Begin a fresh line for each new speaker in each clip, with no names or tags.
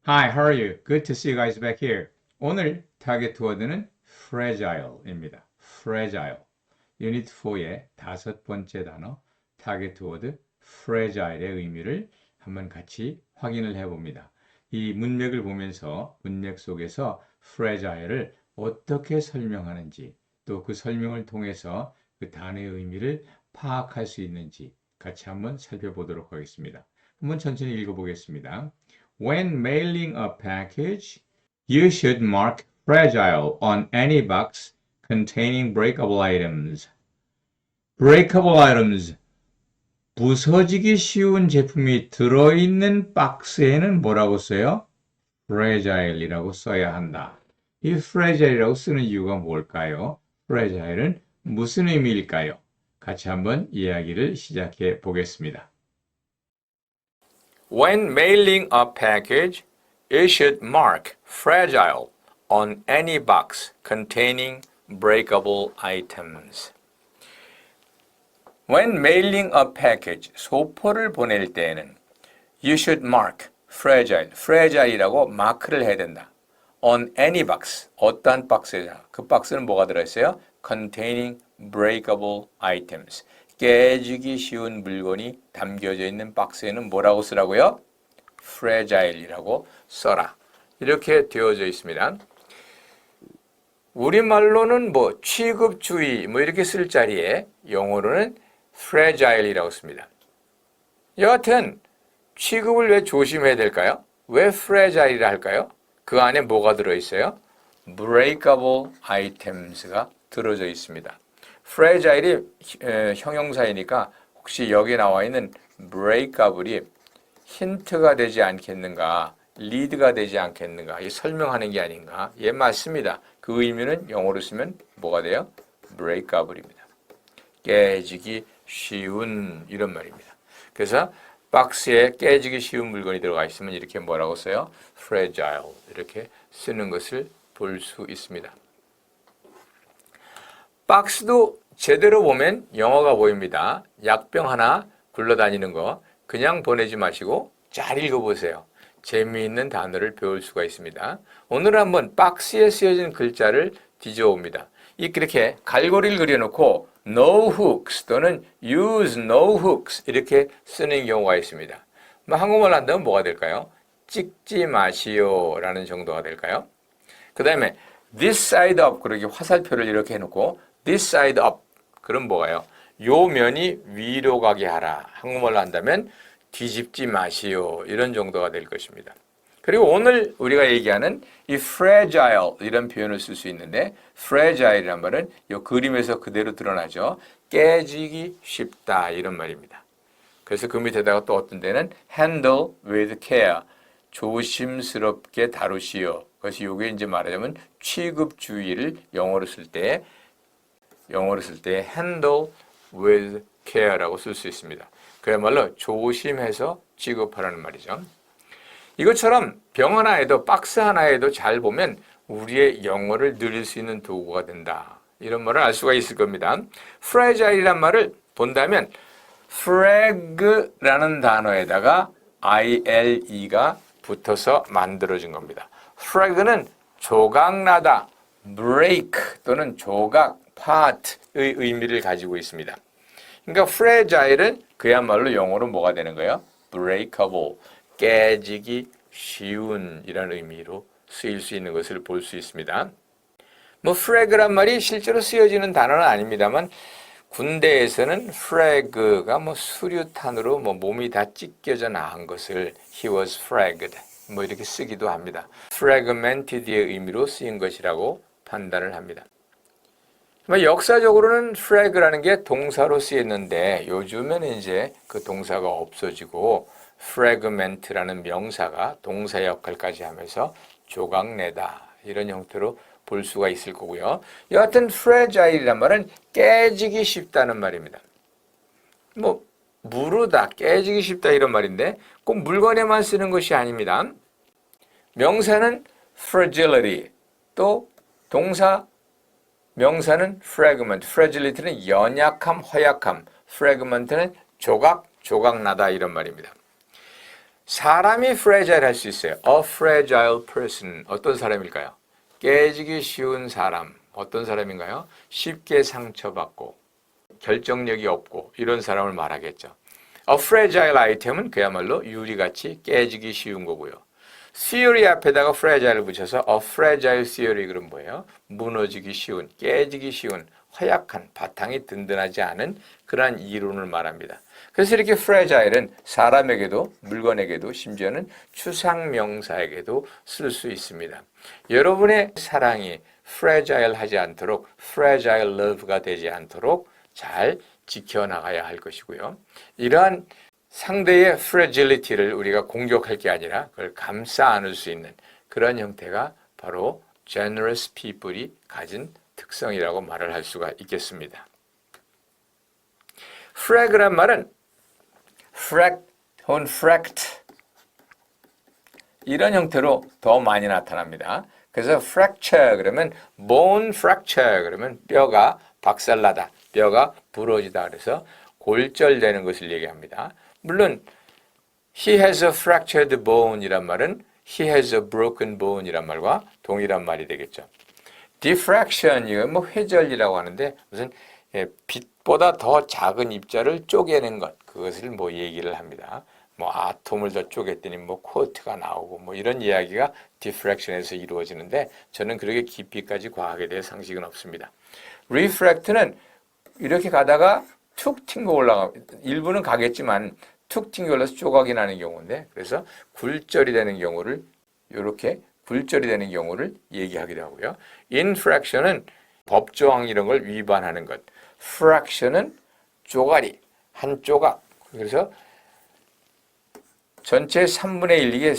Hi, how are you? Good to see you guys back here. 오늘 타겟 워드는 fragile입니다. fragile. 유닛 4의 다섯 번째 단어 타겟 워드 fragile의 의미를 한번 같이 확인을 해봅니다. 이 문맥을 보면서 문맥 속에서 fragile을 어떻게 설명하는지 또 그 설명을 통해서 그 단어의 의미를 파악할 수 있는지 같이 한번 살펴보도록 하겠습니다. 한번 천천히 읽어보겠습니다. When mailing a package, you should mark fragile on any box containing breakable items. breakable items, 부서지기 쉬운 제품이 들어있는 박스에는 뭐라고 써요? fragile이라고 써야 한다. 이 fragile이라고 쓰는 이유가 뭘까요? fragile은 무슨 의미일까요? 같이 한번 이야기를 시작해 보겠습니다.
When mailing a package, you should mark fragile on any box containing breakable items. When mailing a package, 소포를 보낼 때에는 you should mark fragile이라고 마크를 해야 된다. on any box, 어떠한 박스에나 그 박스는 뭐가 들어있어요? containing breakable items. 깨지기 쉬운 물건이 담겨져 있는 박스에는 뭐라고 쓰라고요? fragile이라고 써라. 이렇게 되어져 있습니다. 우리말로는 뭐 취급주의 뭐 이렇게 쓸 자리에 영어로는 fragile이라고 씁니다. 여하튼 취급을 왜 조심해야 될까요? 왜 fragile이라 할까요? 그 안에 뭐가 들어있어요? breakable items가 들어져 있습니다. fragile이 형용사이니까 혹시 여기 나와 있는 breakable이 힌트가 되지 않겠는가, 리드가 되지 않겠는가, 이 설명하는 게 아닌가? 예, 맞습니다. 그 의미는 영어로 쓰면 뭐가 돼요? breakable입니다. 깨지기 쉬운 이런 말입니다. 그래서 박스에 깨지기 쉬운 물건이 들어가 있으면 이렇게 뭐라고 써요? fragile 이렇게 쓰는 것을 볼 수 있습니다. 박스도 제대로 보면 영어가 보입니다. 약병 하나 굴러다니는 거 그냥 보내지 마시고 잘 읽어보세요. 재미있는 단어를 배울 수가 있습니다. 오늘 한번 박스에 쓰여진 글자를 뒤져옵니다. 이렇게 갈고리를 그려놓고 no hooks 또는 use no hooks 이렇게 쓰는 경우가 있습니다. 한국말로 한다면 뭐가 될까요? 찍지 마시오 라는 정도가 될까요? 그 다음에 this side up 그렇게 화살표를 이렇게 해놓고 this side up 그럼 뭐가요? 요 면이 위로 가게 하라. 한국말로 한다면 뒤집지 마시오 이런 정도가 될 것입니다. 그리고 오늘 우리가 얘기하는 이 fragile 이런 표현을 쓸 수 있는데 fragile이란 말은 이 그림에서 그대로 드러나죠. 깨지기 쉽다 이런 말입니다. 그래서 그 밑에다가 또 어떤 데는 handle with care 조심스럽게 다루시오. 그래서 이게 이제 말하자면 취급주의를 영어로 쓸 때 handle with care라고 쓸 수 있습니다. 그야말로 조심해서 취급하라는 말이죠. 이것처럼 병 하나에도 박스 하나에도 잘 보면 우리의 영어를 늘릴 수 있는 도구가 된다. 이런 말을 알 수가 있을 겁니다. fragile이란 말을 본다면 frag라는 단어에다가 ile가 붙어서 만들어진 겁니다. frag는 조각나다, break 또는 조각, part의 의미를 가지고 있습니다. 그러니까 fragile은 그야말로 영어로 뭐가 되는 거예요? breakable, 깨지기 쉬운 이라는 의미로 쓰일 수 있는 것을 볼 수 있습니다. frag란 말이 실제로 쓰여지는 단어는 아닙니다만 군대에서는 frag가 수류탄으로 몸이 다 찢겨져 나간 것을 he was fragged 이렇게 쓰기도 합니다. fragmented의 의미로 쓰인 것이라고 판단을 합니다. 역사적으로는 frag라는 게 동사로 쓰였는데 요즘에는 이제 그 동사가 없어지고 fragment라는 명사가 동사 역할까지 하면서 조각내다 이런 형태로 볼 수가 있을 거고요. 여하튼 fragile이란 말은 깨지기 쉽다는 말입니다. 무르다, 깨지기 쉽다 이런 말인데 꼭 물건에만 쓰는 것이 아닙니다. 명사는 fragility, 또 동사 명사는 fragment, fragility는 연약함, 허약함, fragment는 조각, 조각나다 이런 말입니다. 사람이 fragile 할 수 있어요. A fragile person. 어떤 사람일까요? 깨지기 쉬운 사람. 어떤 사람인가요? 쉽게 상처받고 결정력이 없고 이런 사람을 말하겠죠. A fragile item은 그야말로 유리같이 깨지기 쉬운 거고요. theory 앞에다가 fragile 붙여서 a fragile theory 그럼 뭐예요? 무너지기 쉬운, 깨지기 쉬운, 허약한, 바탕이 든든하지 않은 그러한 이론을 말합니다. 그래서 이렇게 fragile은 사람에게도 물건에게도 심지어는 추상명사에게도 쓸 수 있습니다. 여러분의 사랑이 fragile 하지 않도록 fragile love가 되지 않도록 잘 지켜나가야 할 것이고요. 이러한 상대의 fragility를 우리가 공격할 게 아니라 그걸 감싸 안을 수 있는 그런 형태가 바로 generous people이 가진 특성이라고 말을 할 수가 있겠습니다. frag란 말은 혹은 fract 이런 형태로 더 많이 나타납니다. 그래서 fracture 그러면 bone fracture 그러면 뼈가 박살나다, 뼈가 부러지다 그래서 골절되는 것을 얘기합니다. 물론 he has a fractured bone 이란 말은 he has a broken bone 이란 말과 동일한 말이 되겠죠. diffraction 이건 뭐 회절이라고 하는데 무슨 빛보다 더 작은 입자를 쪼개는 것 그것을 뭐 얘기를 합니다. 뭐 아톰을 더 쪼갰더니 뭐 쿼트가 나오고 뭐 이런 이야기가 diffraction에서 이루어지는데 저는 그렇게 깊이까지 과학에 대해 상식은 없습니다. refract는 이렇게 가다가 툭 튕겨 올라가 일부는 가겠지만 툭 튕겨 올라서 조각이 나는 경우인데 그래서 굴절이 되는 경우를 이렇게 굴절이 되는 경우를 얘기하기도 하고요. infraction은 법조항 이런 걸 위반하는 것. fraction은 쪼가리, 한 조각. 그래서 전체 3분의 1 이게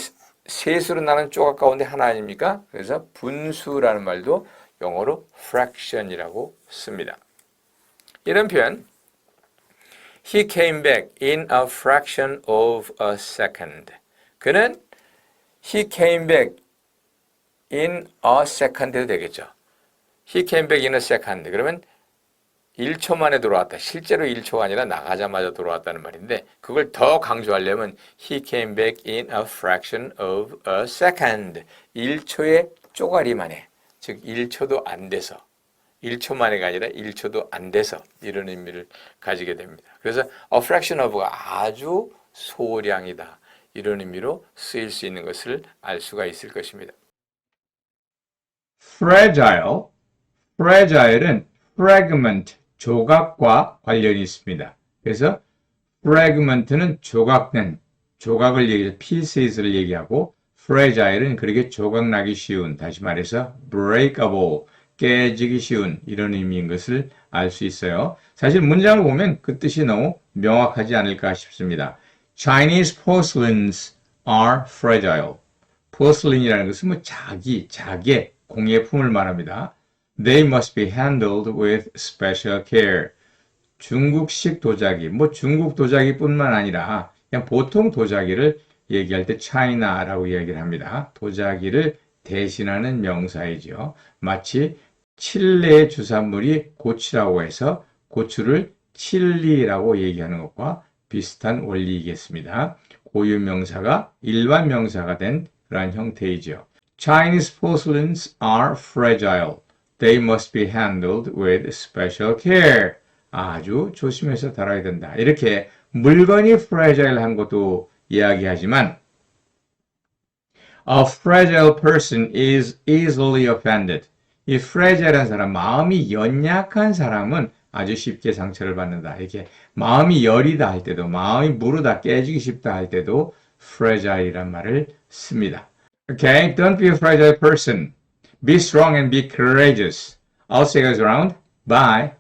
셋으로 나는 조각 가운데 하나 아닙니까? 그래서 분수라는 말도 영어로 fraction이라고 씁니다. 이런 표현 He came back in a fraction of a second. 그는 he came back in a second 해도 되겠죠. He came back in a second. 그러면 1초 만에 돌아왔다. 실제로 1초가 아니라 나가자마자 돌아왔다는 말인데 그걸 더 강조하려면 he came back in a fraction of a second. 1초의 쪼가리 만에, 즉 1초도 안 돼서 1초 만에가 아니라 1초도 안 돼서 이런 의미를 가지게 됩니다. 그래서 a fraction of가 아주 소량이다. 이런 의미로 쓰일 수 있는 것을 알 수가 있을 것입니다.
fragile은 fragment, 조각과 관련이 있습니다. 그래서 fragment는 조각된, 조각을 얘기해서 pieces를 얘기하고 fragile은 그렇게 조각나기 쉬운, 다시 말해서 breakable, 깨지기 쉬운 이런 의미인 것을 알 수 있어요. 사실 문장을 보면 그 뜻이 너무 명확하지 않을까 싶습니다. Chinese porcelains are fragile. porcelain이라는 것은 뭐 자개, 공예품을 말합니다. They must be handled with special care. 중국식 도자기, 뭐 중국 도자기뿐만 아니라 그냥 보통 도자기를 얘기할 때 China라고 이야기를 합니다. 도자기를 대신하는 명사이죠. 마치 칠레의 주산물이 고추라고 해서 고추를 칠리라고 얘기하는 것과 비슷한 원리이겠습니다. 고유 명사가 일반 명사가 된 그러한 형태이죠. Chinese porcelains are fragile. They must be handled with special care. 아주 조심해서 다뤄야 된다. 이렇게 물건이 fragile한 것도 이야기하지만 A fragile person is easily offended. 이 fragile한 사람, 마음이 연약한 사람은 아주 쉽게 상처를 받는다. 이렇게 마음이 여리다 할 때도, 마음이 무르다 깨지기 쉽다 할 때도 fragile이란 말을 씁니다. Okay, don't be a fragile person. Be strong and be courageous. I'll see you guys around. Bye.